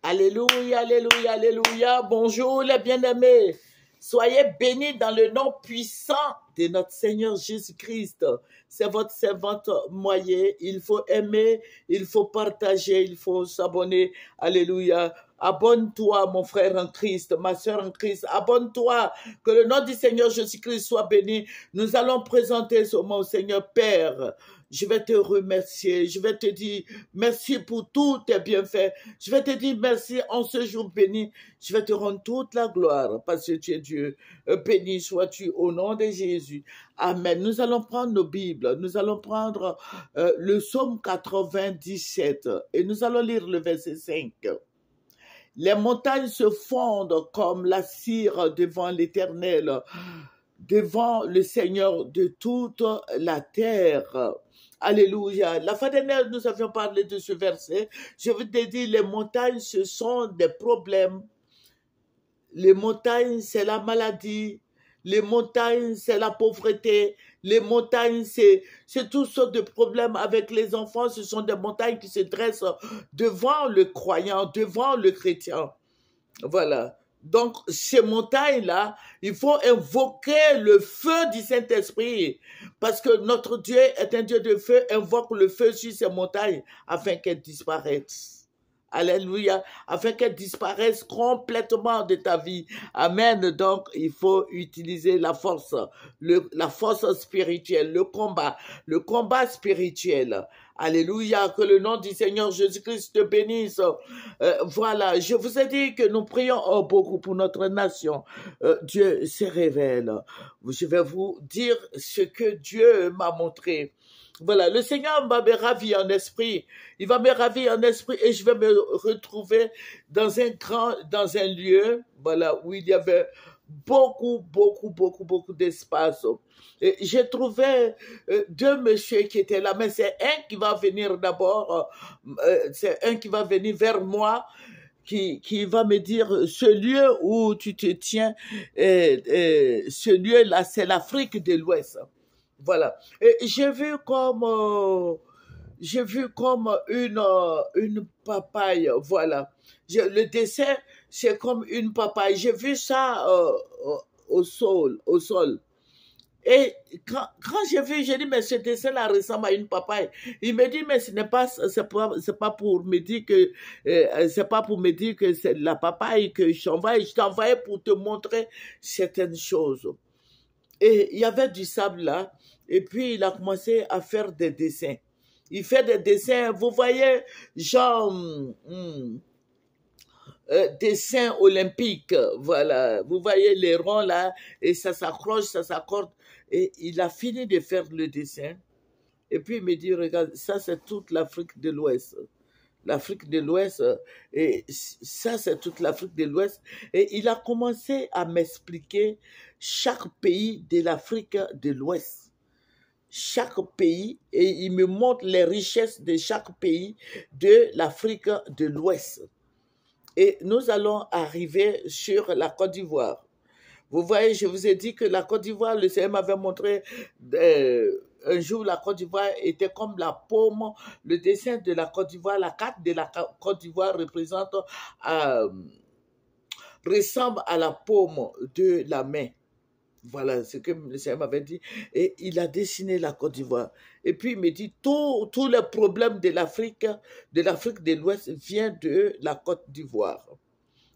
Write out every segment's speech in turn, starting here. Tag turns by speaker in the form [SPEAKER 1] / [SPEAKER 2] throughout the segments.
[SPEAKER 1] Alléluia, alléluia, alléluia. Bonjour les bien-aimés. Soyez bénis dans le nom puissant de notre Seigneur Jésus-Christ. C'est votre servante Moyer. Il faut aimer, il faut partager, il faut s'abonner. Alléluia. Abonne-toi, mon frère en Christ, ma soeur en Christ. Abonne-toi. Que le nom du Seigneur Jésus-Christ soit béni. Nous allons présenter ce mot au Seigneur Père. Je vais te remercier. Je vais te dire merci pour tous tes bienfaits. Je vais te dire merci en ce jour béni. Je vais te rendre toute la gloire parce que tu es Dieu. Béni sois-tu au nom de Jésus. Amen. Nous allons prendre nos Bibles. Nous allons prendre le psaume 97 et nous allons lire le verset 5. Les montagnes se fondent comme la cire devant l'Éternel, devant le Seigneur de toute la terre. Alléluia. La fois dernière, nous avions parlé de ce verset. Je veux te dire, les montagnes, ce sont des problèmes. Les montagnes, c'est la maladie. Les montagnes, c'est la pauvreté. Les montagnes, c'est toutes sortes de problèmes avec les enfants. Ce sont des montagnes qui se dressent devant le croyant, devant le chrétien. Voilà. Donc, ces montagnes-là, il faut invoquer le feu du Saint-Esprit. Parce que notre Dieu est un Dieu de feu. Invoque le feu sur ces montagnes afin qu'elles disparaissent. Alléluia, afin qu'elle disparaisse complètement de ta vie. Amen. Donc, il faut utiliser la force spirituelle, le combat spirituel. Alléluia, que le nom du Seigneur Jésus-Christ te bénisse. Voilà, je vous ai dit que nous prions beaucoup pour notre nation. Dieu se révèle. Je vais vous dire ce que Dieu m'a montré. Voilà, le Seigneur va me ravir en esprit. Il va me ravir en esprit et je vais me retrouver dans un lieu, voilà, où il y avait beaucoup d'espace. Et j'ai trouvé deux messieurs qui étaient là, mais c'est un qui va venir d'abord, c'est un qui va venir vers moi, qui va me dire, ce lieu où tu te tiens, ce lieu-là, c'est l'Afrique de l'Ouest. Voilà. Et j'ai vu comme une papaye. Voilà. Le dessin, c'est comme une papaye. J'ai vu ça au sol. Et quand j'ai vu, j'ai dit, mais ce dessin-là ressemble à une papaye. Il me dit, mais c'est pas pour me dire que, c'est pas pour me dire que c'est la papaye que je t'envoie. Je t'envoyais pour te montrer certaines choses. Et il y avait du sable là, et puis il a commencé à faire des dessins. Il fait des dessins, vous voyez, genre, dessins olympiques, voilà. Vous voyez les ronds là, et ça s'accroche, ça s'accorde. Et il a fini de faire le dessin. Et puis il me dit, regarde, ça c'est toute l'Afrique de l'Ouest. L'Afrique de l'Ouest, et ça c'est toute l'Afrique de l'Ouest. Et il a commencé à m'expliquer chaque pays de l'Afrique de l'Ouest. Chaque pays, et il me montre les richesses de chaque pays de l'Afrique de l'Ouest. Et nous allons arriver sur la Côte d'Ivoire. Vous voyez, je vous ai dit que la Côte d'Ivoire, le Seigneur m'avait montré un jour, la Côte d'Ivoire était comme la paume. Le dessin de la Côte d'Ivoire, la carte de la Côte d'Ivoire ressemble à la paume de la main. Voilà ce que le Seigneur m'avait dit. Et il a dessiné la Côte d'Ivoire. Et puis il me dit, tous les problèmes de l'Afrique de l'Ouest viennent de la Côte d'Ivoire.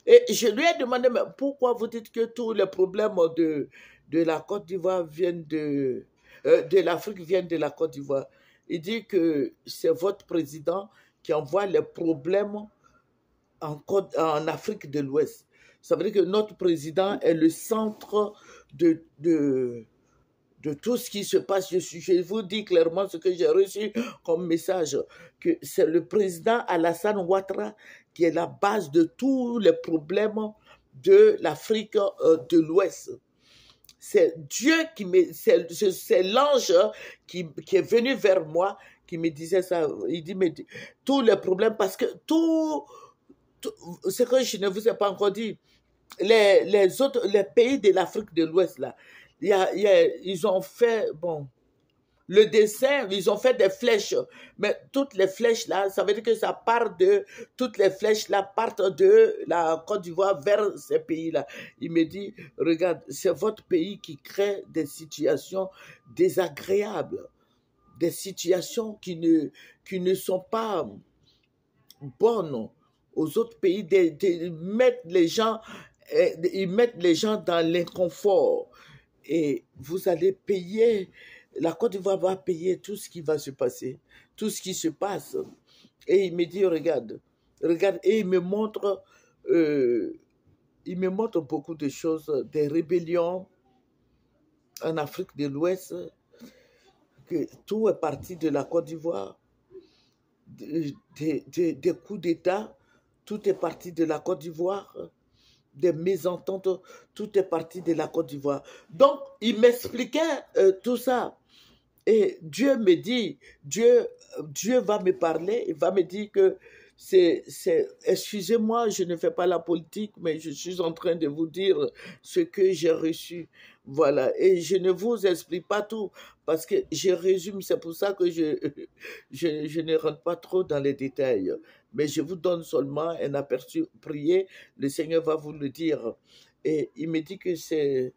[SPEAKER 1] Et je lui ai demandé, mais pourquoi vous dites que tous les problèmes de la Côte d'Ivoire viennent de l'Afrique viennent de la Côte d'Ivoire? Il dit que c'est votre président qui envoie les problèmes en Afrique de l'Ouest. Ça veut dire que notre président est le centre de tout ce qui se passe. Je vous dis clairement ce que j'ai reçu comme message, que c'est le président Alassane Ouattara qui est la base de tous les problèmes de l'Afrique de l'Ouest. C'est Dieu c'est l'ange qui est venu vers moi, qui me disait ça. Il dit, mais tous les problèmes, parce que tout ce que je ne vous ai pas encore dit, les pays de l'Afrique de l'Ouest, là, ils ont fait, bon, le dessin, ils ont fait des flèches. Mais toutes les flèches là, ça veut dire que ça part de, toutes les flèches là partent de la Côte d'Ivoire vers ces pays-là. Il me dit, regarde, c'est votre pays qui crée des situations désagréables, des situations qui ne sont pas bonnes aux autres pays, ils mettent les gens dans l'inconfort. Et vous allez payer, la Côte d'Ivoire va payer tout ce qui va se passer, tout ce qui se passe. Et il me dit, regarde, et il me montre beaucoup de choses, des rébellions en Afrique de l'Ouest, que tout est parti de la Côte d'Ivoire, des coups d'État, tout est parti de la Côte d'Ivoire, des mésententes, tout est parti de la Côte d'Ivoire. Donc, il m'expliquait tout ça. Et Dieu me dit, Dieu va me parler, il va me dire que excusez-moi, je ne fais pas la politique, mais je suis en train de vous dire ce que j'ai reçu. Voilà. Et je ne vous explique pas tout, parce que je résume, c'est pour ça que je ne rentre pas trop dans les détails. Mais je vous donne seulement un aperçu. Priez, le Seigneur va vous le dire. Et il me dit que c'est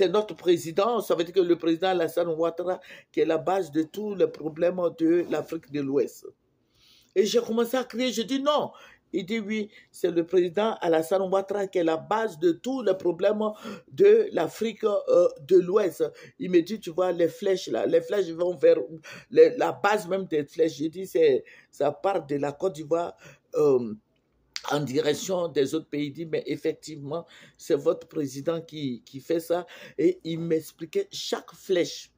[SPEAKER 1] notre président, ça veut dire que le président Alassane Ouattara, qui est la base de tous les problèmes de l'Afrique de l'Ouest. Et j'ai commencé à crier, je dis non. Il dit oui, c'est le président Alassane Ouattara qui est la base de tous les problèmes de l'Afrique de l'Ouest. Il me dit, tu vois, les flèches là, les flèches vont vers la base même des flèches. J'ai dit, ça part de la Côte d'Ivoire en direction des autres pays. Il dit, mais effectivement, c'est votre président qui fait ça. Et il m'expliquait chaque flèche.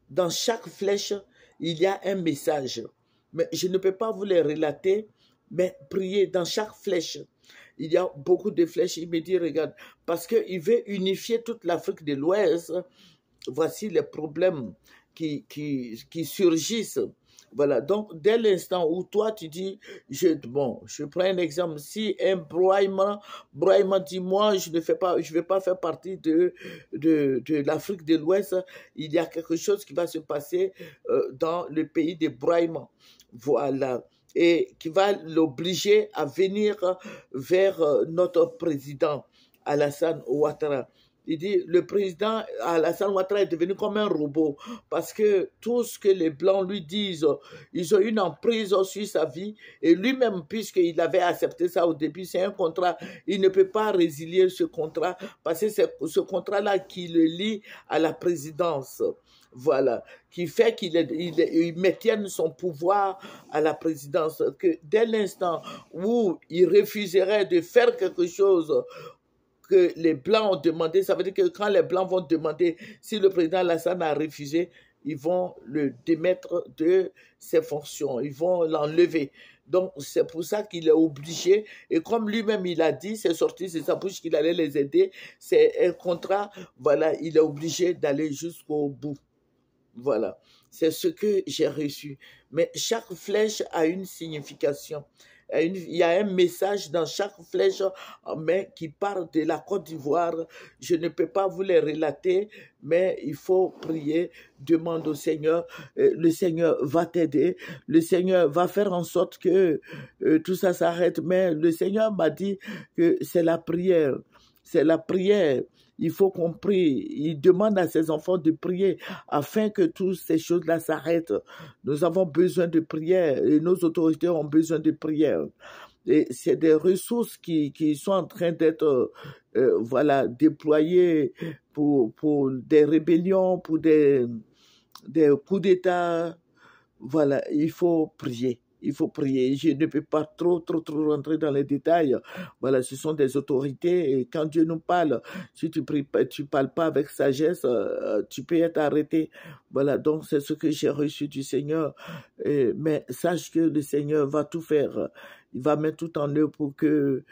[SPEAKER 1] Dans chaque flèche, il y a un message. Mais je ne peux pas vous les relater, mais priez dans chaque flèche. Il y a beaucoup de flèches. Il me dit, regarde, parce qu'il veut unifier toute l'Afrique de l'Ouest. Voici les problèmes qui surgissent. Voilà, donc dès l'instant où toi tu dis, je prends un exemple, si un Brahima dit, moi je ne vais pas faire partie de l'Afrique de l'Ouest, il y a quelque chose qui va se passer dans le pays des Brahima, voilà, et qui va l'obliger à venir vers notre président Alassane Ouattara. Il dit, le président Alassane Ouattara est devenu comme un robot parce que tout ce que les Blancs lui disent, ils ont une emprise sur sa vie et lui-même, puisqu'il avait accepté ça au début, c'est un contrat, il ne peut pas résilier ce contrat parce que c'est ce contrat-là qui le lie à la présidence. Voilà, qui fait qu'il maintienne son pouvoir à la présidence, que dès l'instant où il refuserait de faire quelque chose que les Blancs ont demandé, ça veut dire que quand les Blancs vont demander, si le président Alassane a refusé, ils vont le démettre de ses fonctions, ils vont l'enlever. Donc, c'est pour ça qu'il est obligé, et comme lui-même il a dit, c'est sorti de sa bouche qu'il allait les aider, c'est un contrat, voilà, il est obligé d'aller jusqu'au bout. Voilà, c'est ce que j'ai reçu. Mais chaque flèche a une signification. Il y a un message dans chaque flèche, mais qui parle de la Côte d'Ivoire. Je ne peux pas vous les relater, mais il faut prier, demande au Seigneur. Le Seigneur va t'aider. Le Seigneur va faire en sorte que tout ça s'arrête. Mais le Seigneur m'a dit que c'est la prière. C'est la prière. Il faut qu'on prie. Il demande à ses enfants de prier afin que toutes ces choses-là s'arrêtent. Nous avons besoin de prière et nos autorités ont besoin de prière. Et c'est des ressources qui sont en train d'être voilà, déployées pour des rébellions, pour des coups d'État. Voilà, il faut prier. Il faut prier. Je ne peux pas trop rentrer dans les détails. Voilà, ce sont des autorités. Et quand Dieu nous parle, si tu parles pas avec sagesse, tu peux être arrêté. Voilà, donc c'est ce que j'ai reçu du Seigneur. Mais sache que le Seigneur va tout faire. Il va mettre tout en œuvre pour que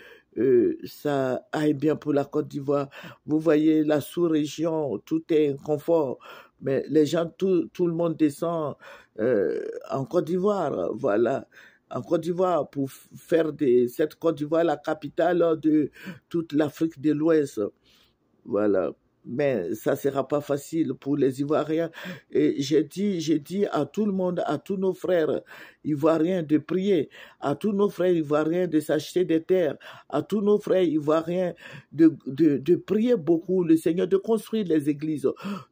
[SPEAKER 1] ça aille bien pour la Côte d'Ivoire. Vous voyez, la sous-région, tout est confort. Mais les gens, tout le monde descend en Côte d'Ivoire, voilà, en Côte d'Ivoire pour faire cette Côte d'Ivoire la capitale de toute l'Afrique de l'Ouest, voilà. Mais ça ne sera pas facile pour les Ivoiriens. Et j'ai dit à tout le monde, à tous nos frères Ivoiriens de prier, à tous nos frères Ivoiriens de s'acheter des terres, à tous nos frères Ivoiriens de prier beaucoup le Seigneur, de construire les églises.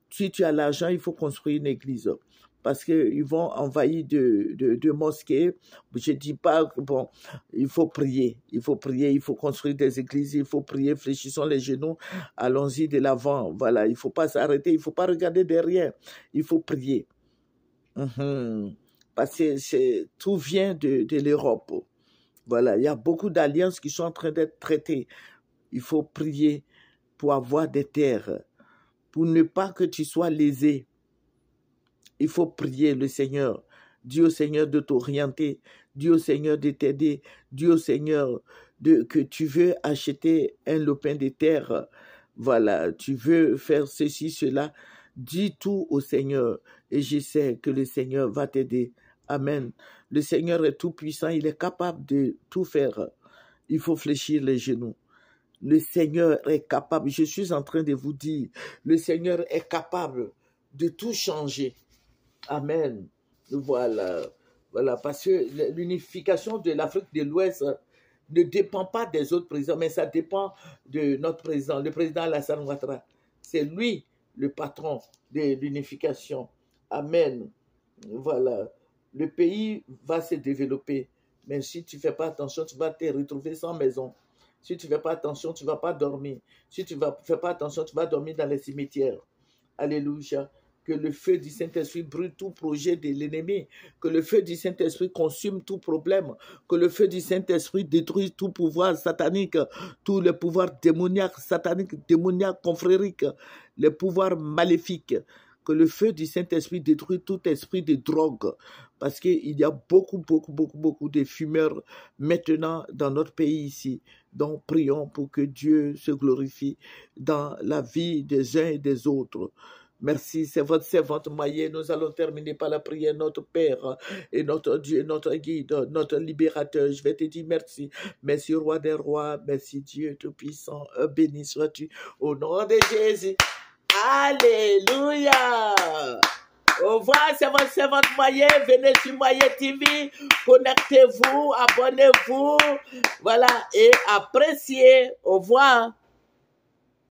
[SPEAKER 1] Si tu as l'argent, il faut construire une église. Parce qu'ils vont envahir de mosquées. Je ne dis pas, bon, il faut prier, il faut construire des églises, il faut prier, fléchissons les genoux, allons-y de l'avant. Voilà, il ne faut pas s'arrêter, il ne faut pas regarder derrière, il faut prier. Parce que tout vient de l'Europe. Voilà, il y a beaucoup d'alliances qui sont en train d'être traitées. Il faut prier pour avoir des terres, pour ne pas que tu sois lésé. Il faut prier le Seigneur. Dis au Seigneur de t'orienter. Dis au Seigneur de t'aider. Dis au Seigneur que tu veux acheter un lopin de terre. Voilà, tu veux faire ceci, cela. Dis tout au Seigneur. Et je sais que le Seigneur va t'aider. Amen. Le Seigneur est tout puissant. Il est capable de tout faire. Il faut fléchir les genoux. Le Seigneur est capable. Je suis en train de vous dire, le Seigneur est capable de tout changer. Amen. Voilà. Voilà. Parce que l'unification de l'Afrique de l'Ouest ne dépend pas des autres présidents, mais ça dépend de notre président, le président Alassane Ouattara. C'est lui le patron de l'unification. Amen. Voilà. Le pays va se développer. Mais si tu ne fais pas attention, tu vas te retrouver sans maison. Si tu ne fais pas attention, tu ne vas pas dormir. Si tu ne fais pas attention, tu vas dormir dans les cimetières. Alléluia. Que le feu du Saint-Esprit brûle tout projet de l'ennemi. Que le feu du Saint-Esprit consume tout problème. Que le feu du Saint-Esprit détruise tout pouvoir satanique, tous les pouvoirs démoniaques, sataniques, démoniaques, confrériques, les pouvoirs maléfiques. Que le feu du Saint-Esprit détruise tout esprit de drogue. Parce qu'il y a beaucoup de fumeurs maintenant dans notre pays ici. Donc prions pour que Dieu se glorifie dans la vie des uns et des autres. Merci, c'est votre servante Maïe. Nous allons terminer par la prière, notre Père et notre Dieu, notre guide, notre libérateur. Je vais te dire merci. Merci, Roi des rois. Merci, Dieu Tout-Puissant. Béni sois-tu au nom de Jésus. Alléluia. Au revoir, c'est votre servante Maïe. Venez sur Maïe TV. Connectez-vous, abonnez-vous. Voilà, et appréciez. Au revoir.